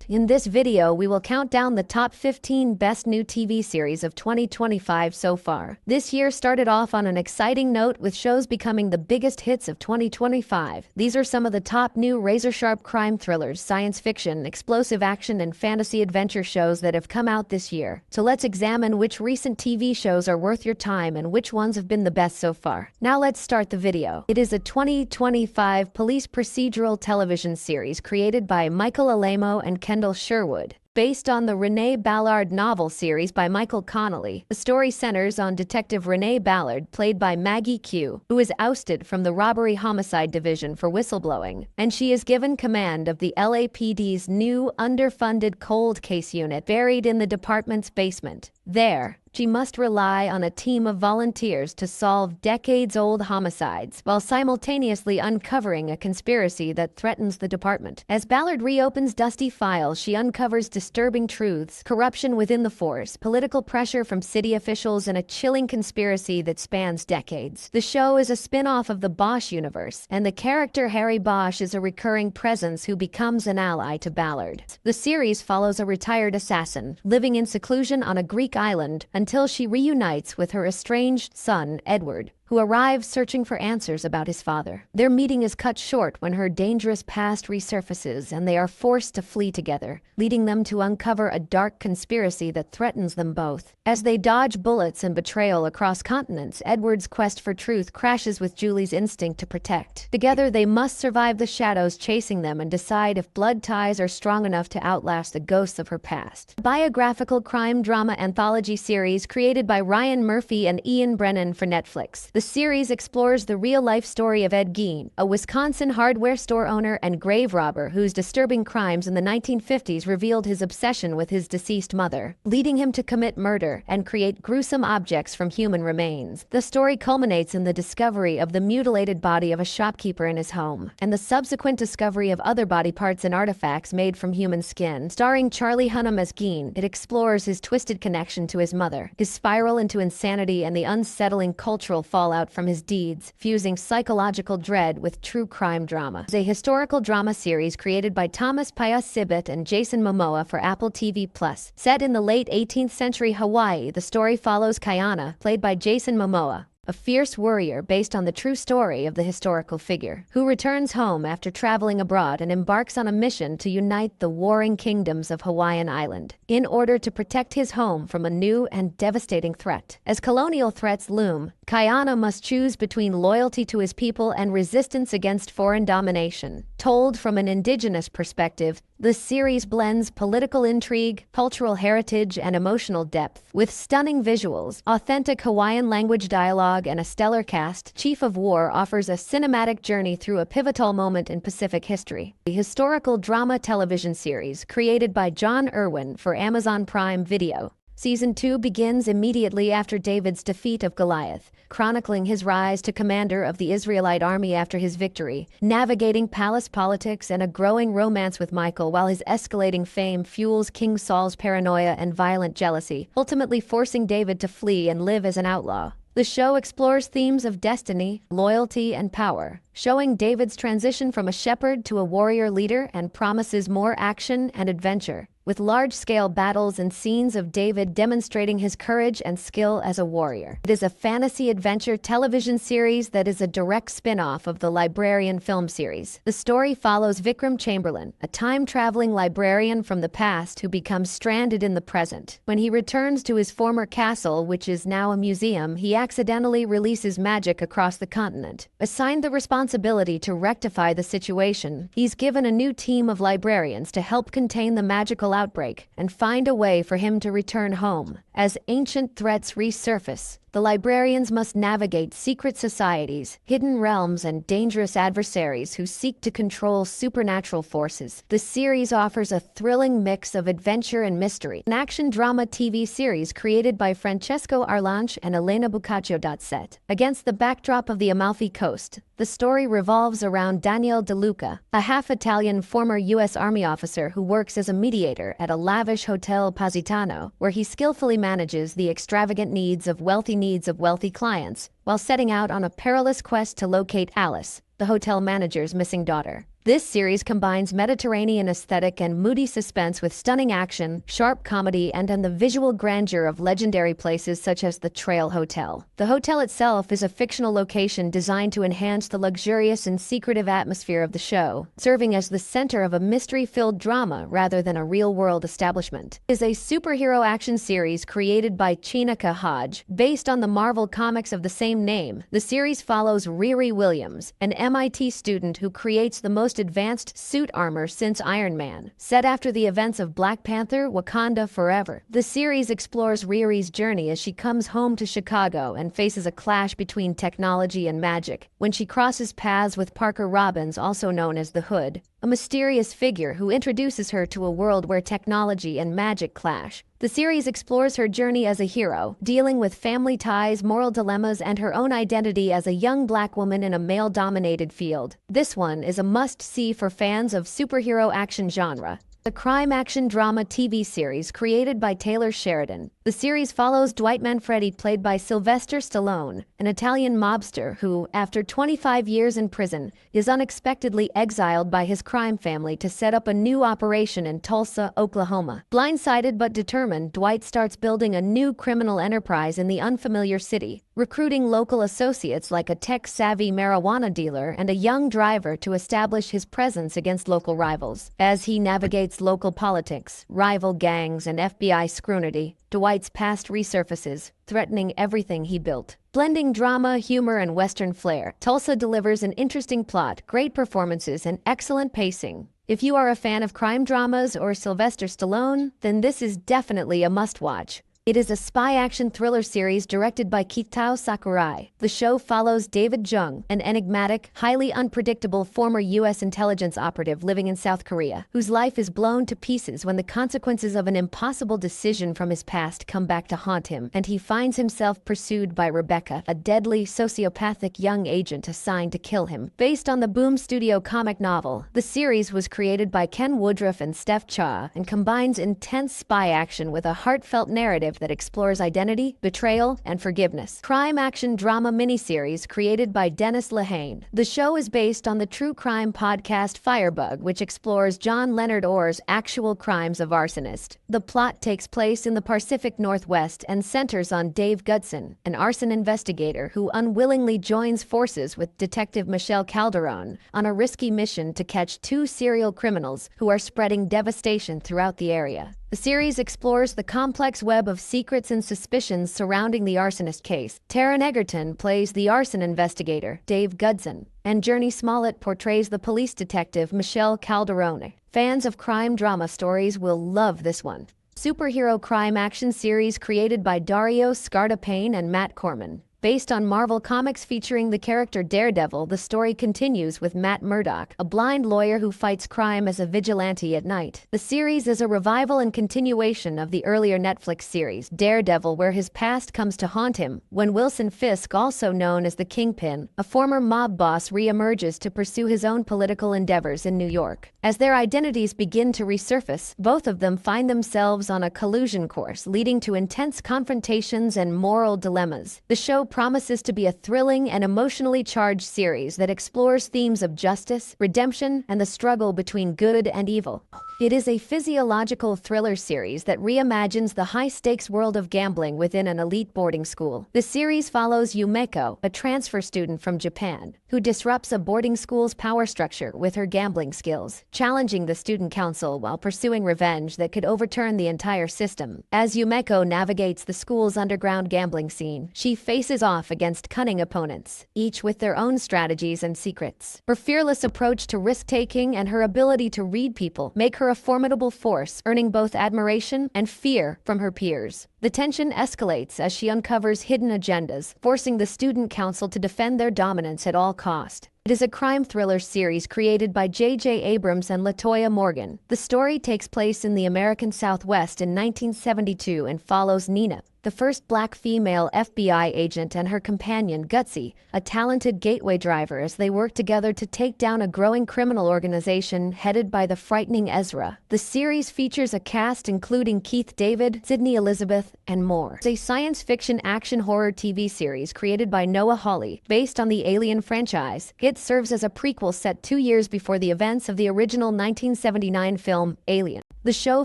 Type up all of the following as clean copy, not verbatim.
In this video, we will count down the top 15 best new TV series of 2025 so far. This year started off on an exciting note with shows becoming the biggest hits of 2025. These are some of the top new razor-sharp crime thrillers, science fiction, explosive action, and fantasy adventure shows that have come out this year. So let's examine which recent TV shows are worth your time and which ones have been the best so far. Now let's start the video. It is a 2025 police procedural television series created by Michael Alamo and Kendall Sherwood. Based on the Renee Ballard novel series by Michael Connelly, the story centers on Detective Renee Ballard, played by Maggie Q, who is ousted from the Robbery Homicide Division for whistleblowing, and she is given command of the LAPD's new underfunded cold case unit buried in the department's basement. There, she must rely on a team of volunteers to solve decades-old homicides while simultaneously uncovering a conspiracy that threatens the department. As Ballard reopens dusty files, she uncovers disturbing truths, corruption within the force, political pressure from city officials, and a chilling conspiracy that spans decades. The show is a spin-off of the Bosch universe, and the character Harry Bosch is a recurring presence who becomes an ally to Ballard. The series follows a retired assassin living in seclusion on a Greek island until she reunites with her estranged son, Edward, who arrives searching for answers about his father. Their meeting is cut short when her dangerous past resurfaces and they are forced to flee together, leading them to uncover a dark conspiracy that threatens them both. As they dodge bullets and betrayal across continents, Edward's quest for truth crashes with Julie's instinct to protect. Together, they must survive the shadows chasing them and decide if blood ties are strong enough to outlast the ghosts of her past. A biographical crime drama anthology series created by Ryan Murphy and Ian Brennan for Netflix. The series explores the real-life story of Ed Gein, a Wisconsin hardware store owner and grave robber whose disturbing crimes in the 1950s revealed his obsession with his deceased mother, leading him to commit murder and create gruesome objects from human remains. The story culminates in the discovery of the mutilated body of a shopkeeper in his home, and the subsequent discovery of other body parts and artifacts made from human skin. Starring Charlie Hunnam as Gein, it explores his twisted connection to his mother, his spiral into insanity, and the unsettling cultural fallout from his deeds, fusing psychological dread with true crime drama. It's a historical drama series created by Thomas Pius Sibit and Jason Momoa for Apple TV+. Set in the late 18th century Hawaii, the story follows Kayana, played by Jason Momoa, a fierce warrior based on the true story of the historical figure, who returns home after traveling abroad and embarks on a mission to unite the warring kingdoms of Hawaiian Island, in order to protect his home from a new and devastating threat. As colonial threats loom, Kayana must choose between loyalty to his people and resistance against foreign domination. Told from an indigenous perspective, the series blends political intrigue, cultural heritage, and emotional depth. With stunning visuals, authentic Hawaiian language dialogue, and a stellar cast, Chief of War offers a cinematic journey through a pivotal moment in Pacific history. The historical drama television series, created by John Irwin for Amazon Prime Video. Season 2 begins immediately after David's defeat of Goliath, chronicling his rise to commander of the Israelite army after his victory, navigating palace politics and a growing romance with Michal while his escalating fame fuels King Saul's paranoia and violent jealousy, ultimately forcing David to flee and live as an outlaw. The show explores themes of destiny, loyalty, and power, showing David's transition from a shepherd to a warrior leader, and promises more action and adventure, with large-scale battles and scenes of David demonstrating his courage and skill as a warrior. It is a fantasy-adventure television series that is a direct spin-off of the Librarian film series. The story follows Vikram Chamberlain, a time-traveling librarian from the past who becomes stranded in the present. When he returns to his former castle, which is now a museum, he accidentally releases magic across the continent. Assigned the responsibility to rectify the situation, he's given a new team of librarians to help contain the magical outbreak and find a way for him to return home. As ancient threats resurface, the librarians must navigate secret societies, hidden realms, and dangerous adversaries who seek to control supernatural forces. The series offers a thrilling mix of adventure and mystery. An action drama TV series created by Francesco Arlanche and Elena Boccaccio. Set against the backdrop of the Amalfi Coast, the story revolves around Daniel De Luca, a half-Italian former U.S. Army officer who works as a mediator at a lavish Hotel Positano, where he skillfully manages the extravagant needs of wealthy clients, while setting out on a perilous quest to locate Alice, the hotel manager's missing daughter. This series combines Mediterranean aesthetic and moody suspense with stunning action, sharp comedy, and the visual grandeur of legendary places such as the Trail Hotel. The hotel itself is a fictional location designed to enhance the luxurious and secretive atmosphere of the show, serving as the center of a mystery-filled drama rather than a real-world establishment. It is a superhero action series created by Chinaka Hodge, based on the Marvel comics of the same name. The series follows Riri Williams, an MIT student who creates the most advanced suit armor since Iron Man. Set after the events of Black Panther: Wakanda Forever, the series explores Riri's journey as she comes home to Chicago and faces a clash between technology and magic when she crosses paths with Parker Robbins, also known as the Hood, a mysterious figure who introduces her to a world where technology and magic clash. The series explores her journey as a hero, dealing with family ties, moral dilemmas, and her own identity as a young black woman in a male-dominated field. This one is a must-see for fans of superhero action genre. The crime action drama TV series created by Taylor Sheridan. The series follows Dwight Manfredi, played by Sylvester Stallone, an Italian mobster who, after 25 years in prison, is unexpectedly exiled by his crime family to set up a new operation in Tulsa, Oklahoma. Blindsided but determined, Dwight starts building a new criminal enterprise in the unfamiliar city, recruiting local associates like a tech-savvy marijuana dealer and a young driver to establish his presence against local rivals. As he navigates local politics, rival gangs, and FBI scrutiny, Dwight's past resurfaces, threatening everything he built. Blending drama, humor, and Western flair, Tulsa delivers an interesting plot, great performances, and excellent pacing. If you are a fan of crime dramas or Sylvester Stallone, then this is definitely a must-watch. It is a spy action thriller series directed by Kitao Sakurai. The show follows David Jung, an enigmatic, highly unpredictable former U.S. intelligence operative living in South Korea, whose life is blown to pieces when the consequences of an impossible decision from his past come back to haunt him, and he finds himself pursued by Rebecca, a deadly, sociopathic young agent assigned to kill him. Based on the Boom Studio comic novel, the series was created by Ken Woodruff and Steph Cha and combines intense spy action with a heartfelt narrative that explores identity, betrayal, and forgiveness. Crime action drama miniseries created by Dennis Lehane. The show is based on the true crime podcast Firebug, which explores John Leonard Orr's actual crimes of arsonist. The plot takes place in the Pacific Northwest and centers on Dave Goodson, an arson investigator who unwillingly joins forces with Detective Michelle Calderon on a risky mission to catch two serial criminals who are spreading devastation throughout the area. The series explores the complex web of secrets and suspicions surrounding the arsonist case. Taron Egerton plays the arson investigator, Dave Goodson, and Journey Smollett portrays the police detective, Michelle Calderone. Fans of crime drama stories will love this one. Superhero crime action series created by Dario Scarta-Payne and Matt Corman. Based on Marvel Comics featuring the character Daredevil, the story continues with Matt Murdock, a blind lawyer who fights crime as a vigilante at night. The series is a revival and continuation of the earlier Netflix series, Daredevil, where his past comes to haunt him when Wilson Fisk, also known as the Kingpin, a former mob boss, re-emerges to pursue his own political endeavors in New York. As their identities begin to resurface, both of them find themselves on a collusion course, leading to intense confrontations and moral dilemmas. The show promises to be a thrilling and emotionally charged series that explores themes of justice, redemption, and the struggle between good and evil. It is a physiological thriller series that reimagines the high-stakes world of gambling within an elite boarding school. The series follows Yumeko, a transfer student from Japan, who disrupts a boarding school's power structure with her gambling skills, challenging the student council while pursuing revenge that could overturn the entire system. As Yumeko navigates the school's underground gambling scene, she faces off against cunning opponents, each with their own strategies and secrets. Her fearless approach to risk-taking and her ability to read people make her a formidable force, earning both admiration and fear from her peers. The tension escalates as she uncovers hidden agendas, forcing the student council to defend their dominance at all cost. It is a crime thriller series created by J.J. Abrams and LaToya Morgan. The story takes place in the American Southwest in 1972 and follows Nina, the first black female FBI agent, and her companion Gutsy, a talented gateway driver, as they work together to take down a growing criminal organization headed by the frightening Ezra. The series features a cast including Keith David, Sydney Elizabeth, and more. It's a science fiction action horror TV series created by Noah Hawley, based on the Alien franchise. It serves as a prequel set 2 years before the events of the original 1979 film, Alien. The show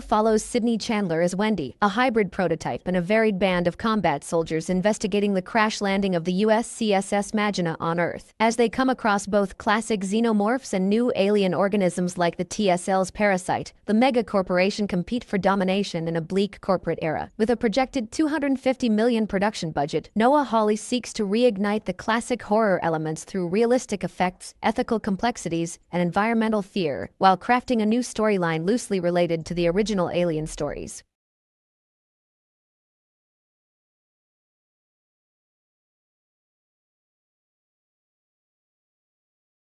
follows Sydney Chandler as Wendy, a hybrid prototype, and a varied band of combat soldiers investigating the crash landing of the USCSS Maginot on Earth. As they come across both classic xenomorphs and new alien organisms like the TSL's Parasite, the megacorporation compete for domination in a bleak corporate era. With a projected $250 million production budget, Noah Hawley seeks to reignite the classic horror elements through realistic effects, ethical complexities, and environmental fear, while crafting a new storyline loosely related to the original Alien stories.